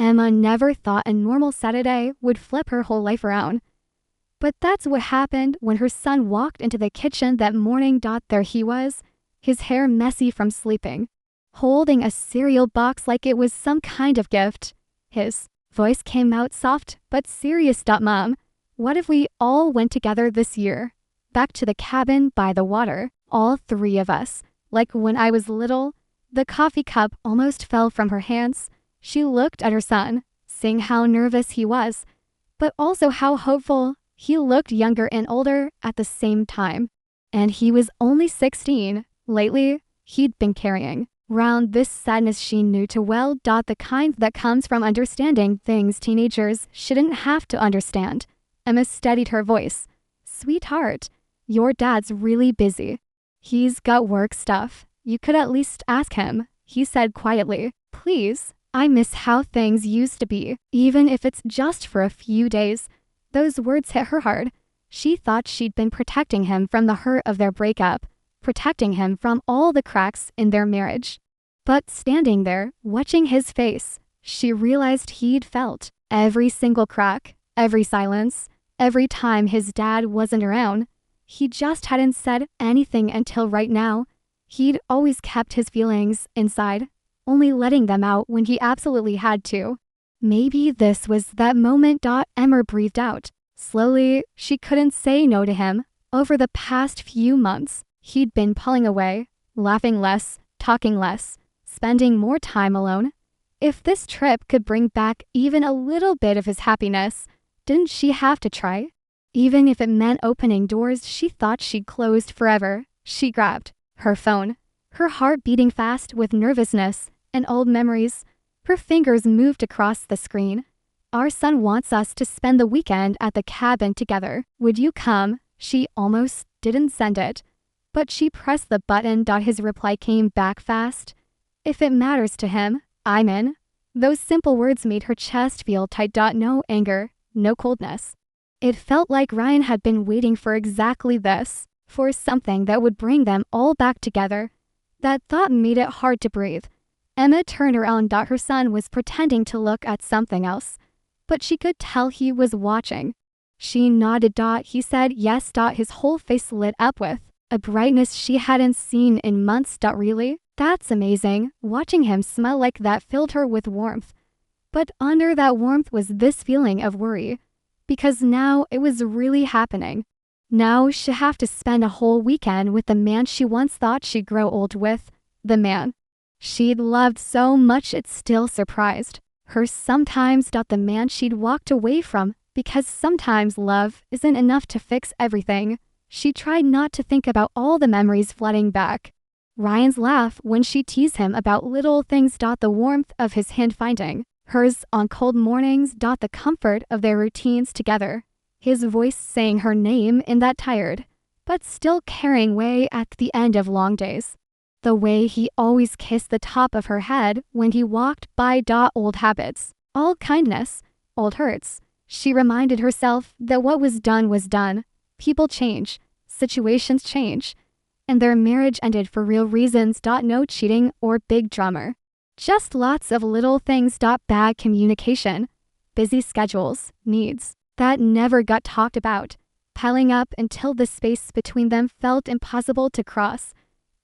Emma never thought a normal Saturday would flip her whole life around. But that's what happened when her son walked into the kitchen that morning. There he was, his hair messy from sleeping, holding a cereal box like it was some kind of gift. His voice came out soft but serious. Mom, what if we all went together this year? Back to the cabin by the water, all three of us, like when I was little. The coffee cup almost fell from her hands. She looked at her son, seeing how nervous he was, but also how hopeful. He looked younger and older at the same time. And he was only 16. Lately, he'd been carrying around this sadness she knew too well. The kind that comes from understanding things teenagers shouldn't have to understand. Emma steadied her voice. Sweetheart, your dad's really busy. He's got work stuff. You could at least ask him, he said quietly. Please, I miss how things used to be, even if it's just for a few days. Those words hit her hard. She thought she'd been protecting him from the hurt of their breakup, protecting him from all the cracks in their marriage. But standing there, watching his face, she realized he'd felt every single crack, every silence, every time his dad wasn't around. He just hadn't said anything until right now. He'd always kept his feelings inside, only letting them out when he absolutely had to. Maybe this was that moment. Emma breathed out. Slowly, she couldn't say no to him. Over the past few months, he'd been pulling away, laughing less, talking less, spending more time alone. If this trip could bring back even a little bit of his happiness, didn't she have to try? Even if it meant opening doors she thought she'd closed forever. She grabbed her phone, her heart beating fast with nervousness and old memories. Her fingers moved across the screen. Our son wants us to spend the weekend at the cabin together. Would you come? She almost didn't send it, but she pressed the button. His reply came back fast. If it matters to him, I'm in. Those simple words made her chest feel tight. No anger, no coldness. It felt like Ryan had been waiting for exactly this, for something that would bring them all back together. That thought made it hard to breathe. Emma turned around. Her son was pretending to look at something else, but she could tell he was watching. She nodded. He said yes. His whole face lit up with a brightness she hadn't seen in months. Really? That's amazing. Watching him smile like that filled her with warmth. But under that warmth was this feeling of worry, because now it was really happening. Now she'd have to spend a whole weekend with the man she once thought she'd grow old with, the man she'd loved so much it still surprised her sometimes. The man she'd walked away from, because sometimes love isn't enough to fix everything. She tried not to think about all the memories flooding back. Ryan's laugh when she teased him about little things. The warmth of his hand finding hers on cold mornings. The comfort of their routines together. His voice saying her name in that tired, but still caring way at the end of long days. The way he always kissed the top of her head when he walked by. Old habits, all kindness, old hurts. She reminded herself that what was done. People change, situations change, and their marriage ended for real reasons. No cheating or big drama. Just lots of little things. Bad communication, busy schedules, needs that never got talked about, piling up until the space between them felt impossible to cross.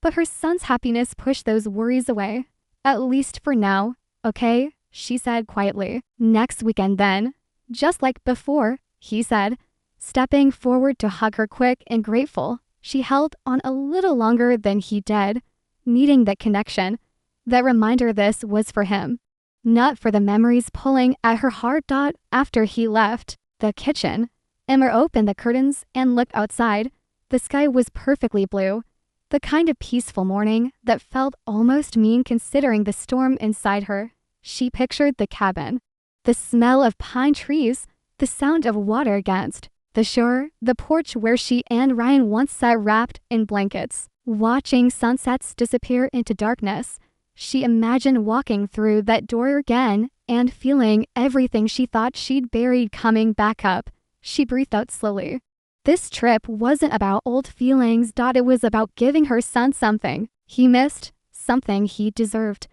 But her son's happiness pushed those worries away. At least for now, okay, she said quietly. Next weekend then. Just like before, he said, stepping forward to hug her quick and grateful. She held on a little longer than he did, needing that connection, that reminder this was for him, not for the memories pulling at her heart. After he left the kitchen, Emma opened the curtains and looked outside. The sky was perfectly blue, the kind of peaceful morning that felt almost mean considering the storm inside her. She pictured the cabin, the smell of pine trees, the sound of water against the shore, the porch where she and Ryan once sat wrapped in blankets, watching sunsets disappear into darkness. She imagined walking through that door again and feeling everything she thought she'd buried coming back up. She breathed out slowly. This trip wasn't about old feelings. It was about giving her son something he missed, something he deserved.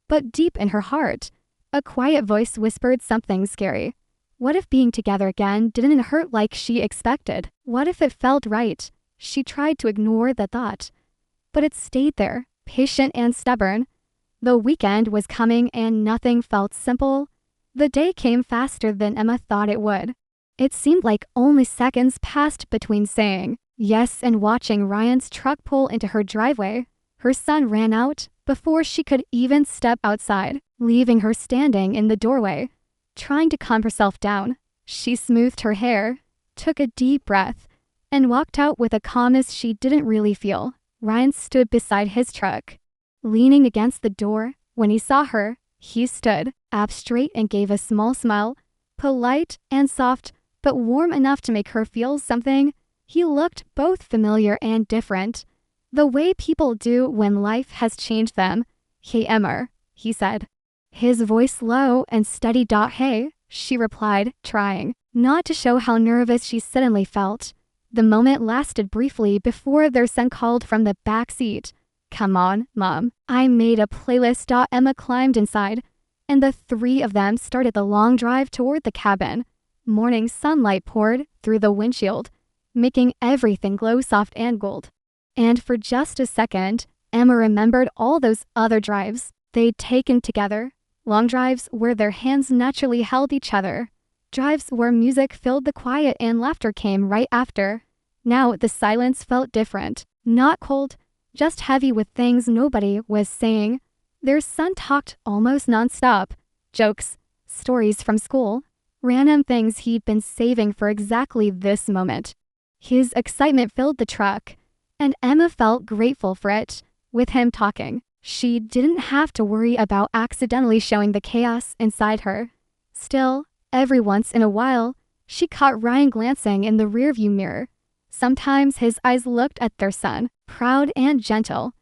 But deep in her heart, A quiet voice whispered something scary. What if being together again didn't hurt like she expected? What if it felt right? She tried to ignore the thought, but it stayed there, patient and stubborn. The weekend was coming and nothing felt simple. The day came faster than Emma thought it would. It seemed like only seconds passed between saying yes and watching Ryan's truck pull into her driveway. Her son ran out before she could even step outside, leaving her standing in the doorway. Trying to calm herself down, she smoothed her hair, took a deep breath, and walked out with a calmness she didn't really feel. Ryan stood beside his truck, leaning against the door. When he saw her, he stood up straight and gave a small smile, polite and soft, but warm enough to make her feel something. He looked both familiar and different, the way people do when life has changed them. Hey, Emma, he said. His voice low and steady. Hey, she replied, trying not to show how nervous she suddenly felt. The moment lasted briefly before their son called from the back seat. Come on, Mom. I made a playlist. Emma climbed inside, and the three of them started the long drive toward the cabin. Morning sunlight poured through the windshield, making everything glow soft and gold. And for just a second, Emma remembered all those other drives they'd taken together. Long drives where their hands naturally held each other. Drives where music filled the quiet and laughter came right after. Now the silence felt different, not cold, just heavy with things nobody was saying. Their son talked almost nonstop. Jokes, stories from school, random things he'd been saving for exactly this moment. His excitement filled the truck, and Emma felt grateful for it. With him talking, she didn't have to worry about accidentally showing the chaos inside her. Still, every once in a while, she caught Ryan glancing in the rearview mirror. Sometimes his eyes looked at their son, proud and gentle.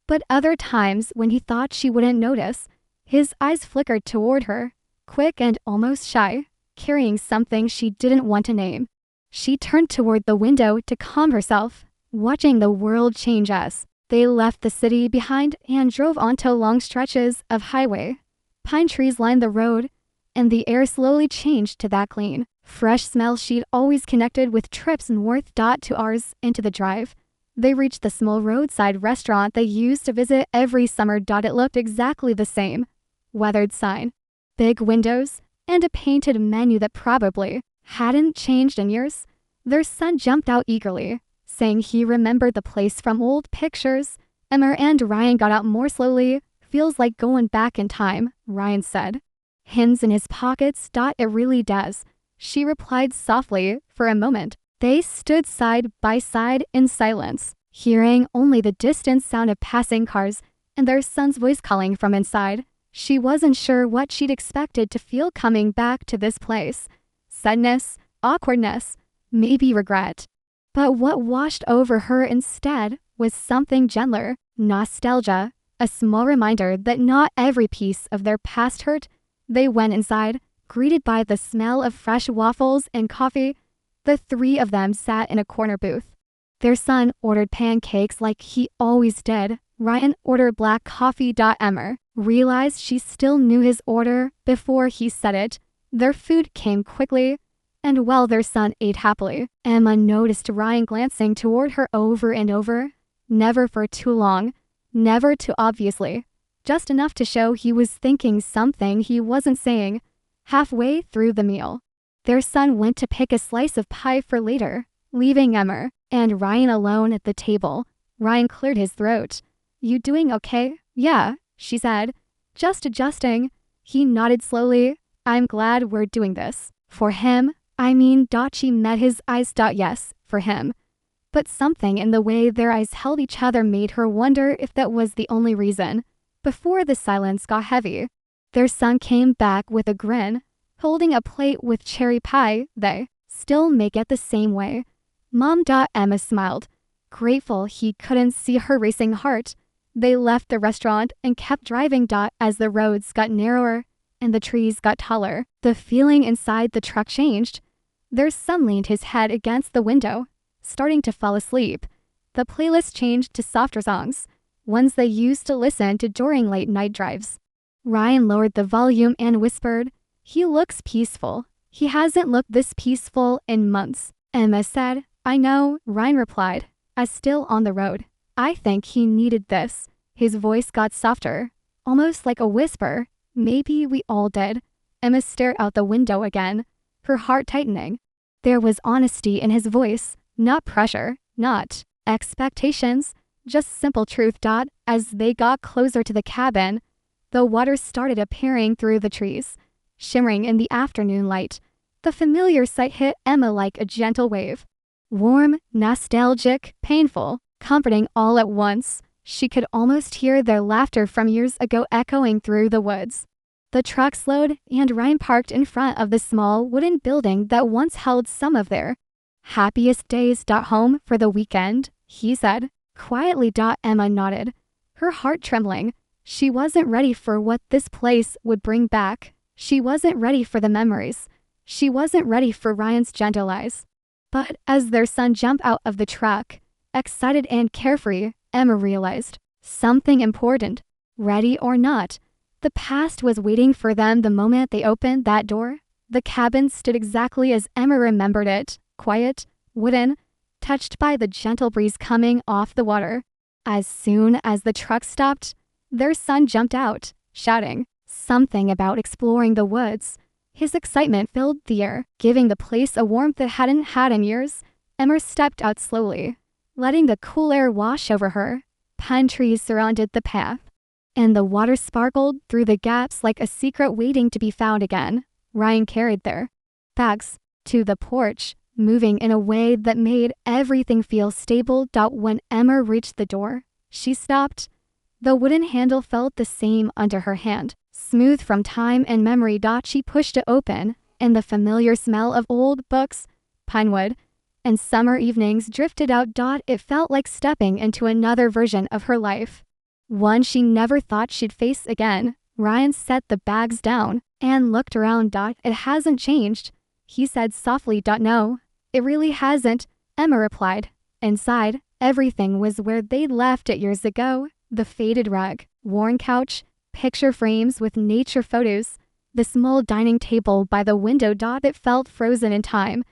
But other times, when he thought she wouldn't notice, his eyes flickered toward her, quick and almost shy, carrying something she didn't want to name. She turned toward the window to calm herself, watching the world change as they left the city behind and drove onto long stretches of highway. Pine trees lined the road, and the air slowly changed to that clean, fresh smell she'd always connected with trips north. To ours into the drive. They reached the small roadside restaurant they used to visit every summer. It looked exactly the same. Weathered sign, big windows, and a painted menu that probably hadn't changed in years. Their son jumped out eagerly, saying he remembered the place from old pictures. Emma and Ryan got out more slowly. Feels like going back in time, Ryan said. Hands in his pockets. It really does, she replied softly. For a moment, they stood side by side in silence, hearing only the distant sound of passing cars and their son's voice calling from inside. She wasn't sure what she'd expected to feel coming back to this place. Sadness, awkwardness, maybe regret. But what washed over her instead was something gentler, nostalgia, a small reminder that not every piece of their past hurt. They went inside, greeted by the smell of fresh waffles and coffee. The three of them sat in a corner booth. Their son ordered pancakes like he always did. Ryan ordered black coffee. Emma realized she still knew his order before he said it. Their food came quickly, and while their son ate happily, Emma noticed Ryan glancing toward her over and over. Never for too long, never too obviously, just enough to show he was thinking something he wasn't saying. Halfway through the meal, their son went to pick a slice of pie for later, leaving Emma and Ryan alone at the table. Ryan cleared his throat. You doing okay? Yeah, she said, just adjusting. He nodded slowly. I'm glad we're doing this. For him, I mean. She met his eyes. Yes, for him. But something in the way their eyes held each other made her wonder if that was the only reason. Before the silence got heavy, their son came back with a grin, holding a plate with cherry pie. They still make it the same way. Mom. Emma smiled, grateful he couldn't see her racing heart. They left the restaurant and kept driving. As the roads got narrower and the trees got taller, the feeling inside the truck changed. Their son leaned his head against the window, starting to fall asleep. The playlist changed to softer songs, ones they used to listen to during late night drives. Ryan lowered the volume and whispered, "He looks peaceful. He hasn't looked this peaceful in months." Emma said, "I know," Ryan replied, as still on the road. "I think he needed this." His voice got softer, almost like a whisper. "Maybe we all did." Emma stared out the window again, her heart tightening. There was honesty in his voice, not pressure, not expectations, just simple truth. As they got closer to the cabin, the water started appearing through the trees, shimmering in the afternoon light. The familiar sight hit Emma like a gentle wave. Warm, nostalgic, painful, comforting all at once. She could almost hear their laughter from years ago echoing through the woods. The truck slowed, and Ryan parked in front of the small wooden building that once held some of their happiest days. "Home for the weekend," he said. Quietly. Emma nodded, her heart trembling. She wasn't ready for what this place would bring back. She wasn't ready for the memories. She wasn't ready for Ryan's gentle eyes. But as their son jumped out of the truck, excited and carefree, Emma realized something important. Ready or not, the past was waiting for them the moment they opened that door. The cabin stood exactly as Emma remembered it, quiet, wooden, touched by the gentle breeze coming off the water. As soon as the truck stopped, their son jumped out, shouting something about exploring the woods. His excitement filled the air, giving the place a warmth it hadn't had in years. Emma stepped out slowly, letting the cool air wash over her. Pine trees surrounded the path, and the water sparkled through the gaps like a secret waiting to be found again. Ryan carried their bags to the porch, moving in a way that made everything feel stable. When Emma reached the door, she stopped. The wooden handle felt the same under her hand, smooth from time and memory. She pushed it open, and the familiar smell of old books, pinewood, and summer evenings drifted out. It felt like stepping into another version of her life, one she never thought she'd face again. Ryan set the bags down and looked around. "It hasn't changed," he said softly. "No, it really hasn't," Emma replied. Inside, everything was where they'd left it years ago. The faded rug, worn couch, picture frames with nature photos, the small dining table by the window. It felt frozen in time,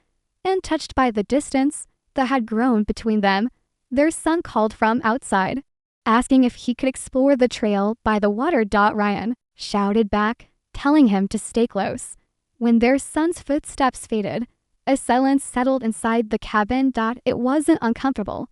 and touched by the distance that had grown between them. Their son called from outside, asking if he could explore the trail by the water. Ryan shouted back, telling him to stay close. When their son's footsteps faded, a silence settled inside the cabin. It wasn't uncomfortable,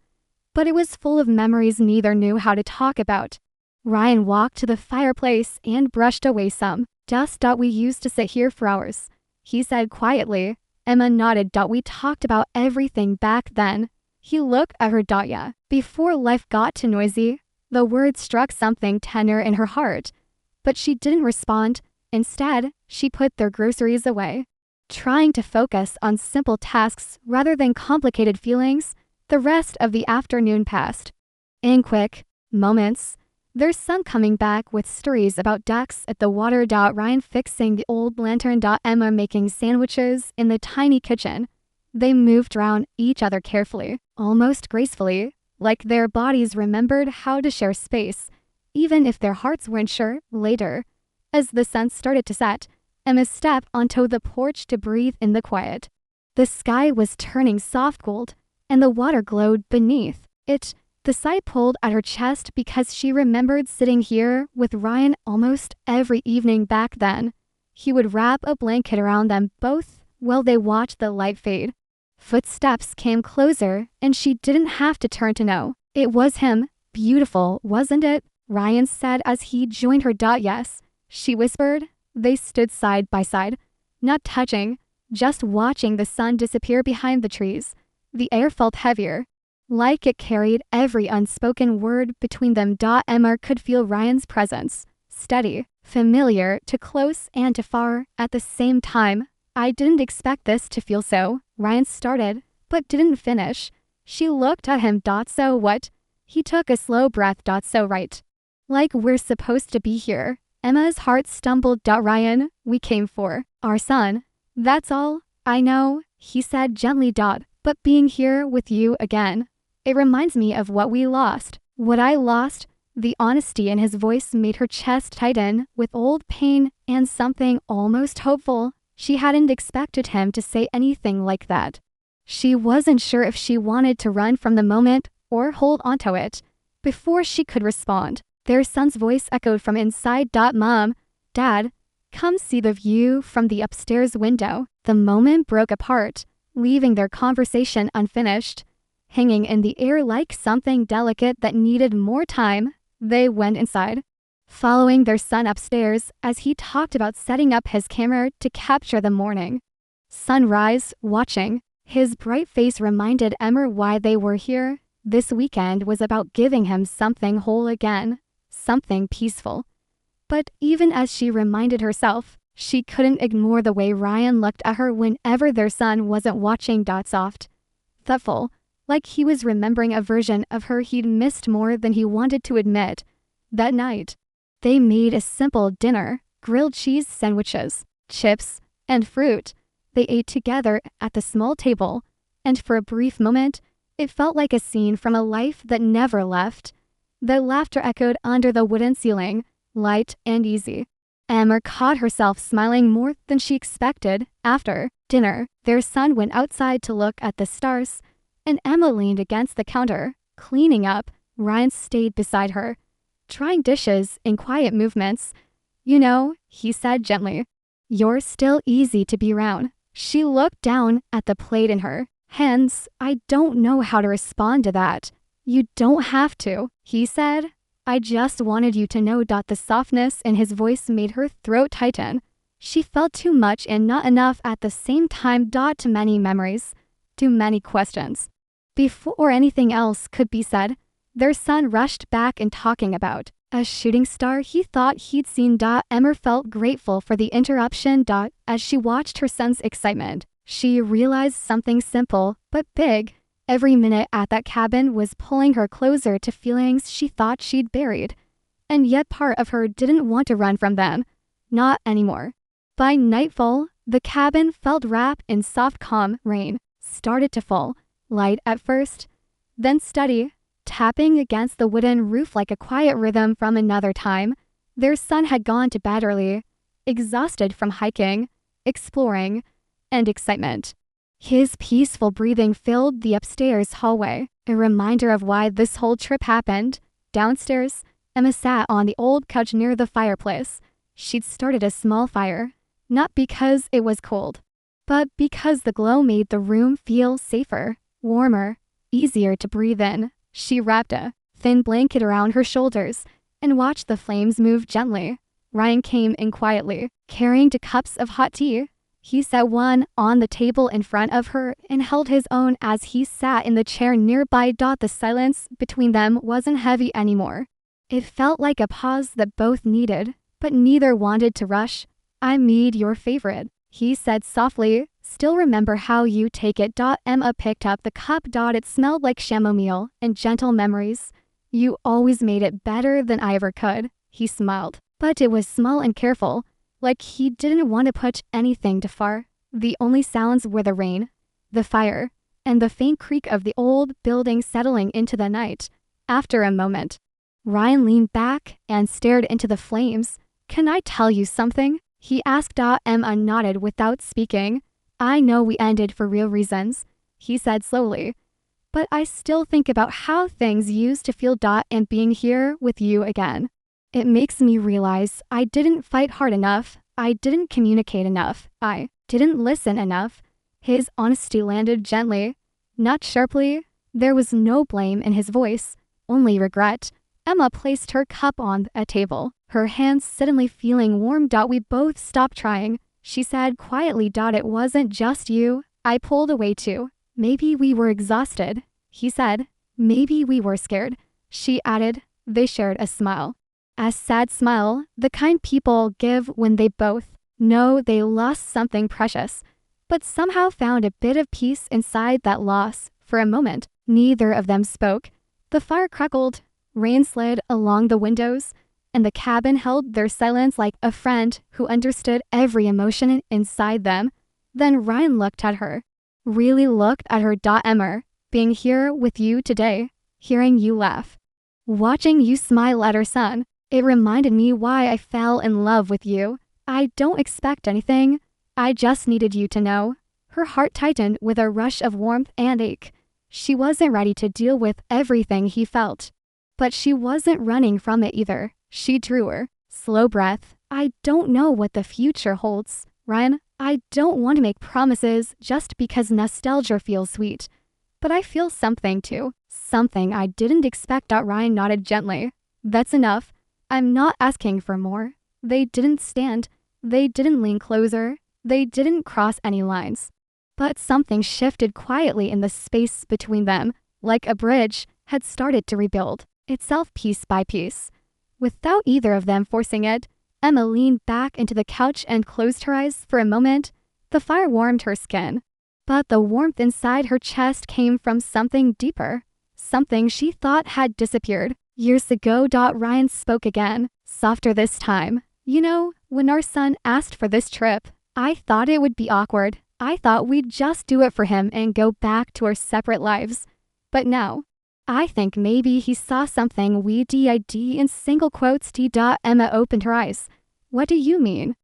but it was full of memories neither knew how to talk about. Ryan walked to the fireplace and brushed away some dust. "We used to sit here for hours," he said quietly. Emma nodded. "We talked about everything back then." He looked at her. "Yeah, before life got too noisy." The words struck something tender in her heart, but she didn't respond. Instead, she put their groceries away, trying to focus on simple tasks rather than complicated feelings. The rest of the afternoon passed in quick moments, their son coming back with stories about ducks at the water. Ryan fixing the old lantern. Emma making sandwiches in the tiny kitchen. They moved around each other carefully, almost gracefully, like their bodies remembered how to share space, even if their hearts weren't sure. Later, as the sun started to set, Emma stepped onto the porch to breathe in the quiet. The sky was turning soft gold, and the water glowed beneath it. The sigh pulled at her chest because she remembered sitting here with Ryan almost every evening back then. He would wrap a blanket around them both while they watched the light fade. Footsteps came closer, and she didn't have to turn to know. It was him. "Beautiful, wasn't it?" Ryan said as he joined her. "Yes," she whispered. They stood side by side, not touching, just watching the sun disappear behind the trees. The air felt heavier, like it carried every unspoken word between them. Emma could feel Ryan's presence, steady, familiar, too close and too far at the same time. "I didn't expect this to feel so," Ryan started, but didn't finish. She looked at him. "So what?" He took a slow breath. "So right. Like we're supposed to be here." Emma's heart stumbled. "Ryan, we came for our son. That's all." "I know," he said gently. "But being here with you again, it reminds me of what we lost. What I lost, The honesty in his voice made her chest tighten with old pain and something almost hopeful. She hadn't expected him to say anything like that. She wasn't sure if she wanted to run from the moment or hold onto it. Before she could respond, their son's voice echoed from inside. Mom, Dad, come see the view from the upstairs window. The moment broke apart, leaving their conversation unfinished. Hanging in the air like something delicate that needed more time, they went inside, following their son upstairs as he talked about setting up his camera to capture the morning sunrise. Watching his bright face reminded Emma why they were here. This weekend was about giving him something whole again, something peaceful. But even as she reminded herself, she couldn't ignore the way Ryan looked at her whenever their son wasn't watching. Soft, thoughtful, like he was remembering a version of her he'd missed more than he wanted to admit. That night, they made a simple dinner: grilled cheese sandwiches, chips, and fruit. They ate together at the small table, and for a brief moment, it felt like a scene from a life that never left. The laughter echoed under the wooden ceiling, light and easy. Emma caught herself smiling more than she expected. After dinner, their son went outside to look at the stars, and Emma leaned against the counter, cleaning up. Ryan stayed beside her, trying dishes in quiet movements. You know, he said gently, you're still easy to be around. She looked down at the plate in her hands. I don't know how to respond to that. You don't have to, he said. I just wanted you to know. The softness in his voice made her throat tighten. She felt too much and not enough at the same time. Too many memories, too many questions. Before anything else could be said, their son rushed back and talking about a shooting star he thought he'd seen. Emma felt grateful for the interruption. As she watched her son's excitement, she realized something simple but big. Every minute at that cabin was pulling her closer to feelings she thought she'd buried. And yet part of her didn't want to run from them. Not anymore. By nightfall, the cabin felt wrapped in soft calm. Rain started to fall, light at first, then steady, tapping against the wooden roof like a quiet rhythm from another time. Their son had gone to bed early, exhausted from hiking, exploring, and excitement. His peaceful breathing filled the upstairs hallway, a reminder of why this whole trip happened. Downstairs, Emma sat on the old couch near the fireplace. She'd started a small fire, not because it was cold, but because the glow made the room feel safer, warmer, easier to breathe in. She wrapped a thin blanket around her shoulders and watched the flames move gently. Ryan came in quietly, carrying 2 cups of hot tea. He set one on the table in front of her and held his own as he sat in the chair nearby. The silence between them wasn't heavy anymore. It felt like a pause that both needed, but neither wanted to rush. I made your favorite, he said softly. Still remember how you take it. Emma picked up the cup. It smelled like chamomile and gentle memories. You always made it better than I ever could, he smiled. But it was small and careful, like he didn't want to push anything too far. The only sounds were the rain, the fire, and the faint creak of the old building settling into the night. After a moment, Ryan leaned back and stared into the flames. Can I tell you something? He asked. Emma nodded without speaking. I know we ended for real reasons, he said slowly, but I still think about how things used to feel. And being here with you again, it makes me realize I didn't fight hard enough. I didn't communicate enough. I didn't listen enough. His honesty landed gently, not sharply. There was no blame in his voice, only regret. Emma placed her cup on a table, her hands suddenly feeling warm. We both stopped trying, she said quietly. It wasn't just you. I pulled away too. Maybe we were exhausted, he said. Maybe we were scared, she added. They shared a smile. A sad smile, the kind people give when they both know they lost something precious, but somehow found a bit of peace inside that loss. For a moment, neither of them spoke. The fire crackled, rain slid along the windows, and the cabin held their silence like a friend who understood every emotion inside them. Then Ryan looked at her. Really looked at her. Emma, being here with you today, hearing you laugh, Watching you smile at her son, it reminded me why I fell in love with you. I don't expect anything. I just needed you to know. Her heart tightened with a rush of warmth and ache. She wasn't ready to deal with everything he felt. But she wasn't running from it either. She drew her. Slow breath. I don't know what the future holds, Ryan. I don't want to make promises just because nostalgia feels sweet. But I feel something too. Something I didn't expect. Ryan nodded gently. That's enough. I'm not asking for more. They didn't stand. They didn't lean closer. They didn't cross any lines. But something shifted quietly in the space between them, like a bridge had started to rebuild itself piece by piece. Without either of them forcing it, Emma leaned back into the couch and closed her eyes for a moment. The fire warmed her skin, but the warmth inside her chest came from something deeper, something she thought had disappeared years ago. Ryan spoke again, softer this time. You know, when our son asked for this trip, I thought it would be awkward. I thought we'd just do it for him and go back to our separate lives. But now, I think maybe he saw something we did in single quotes. Emma opened her eyes. What do you mean?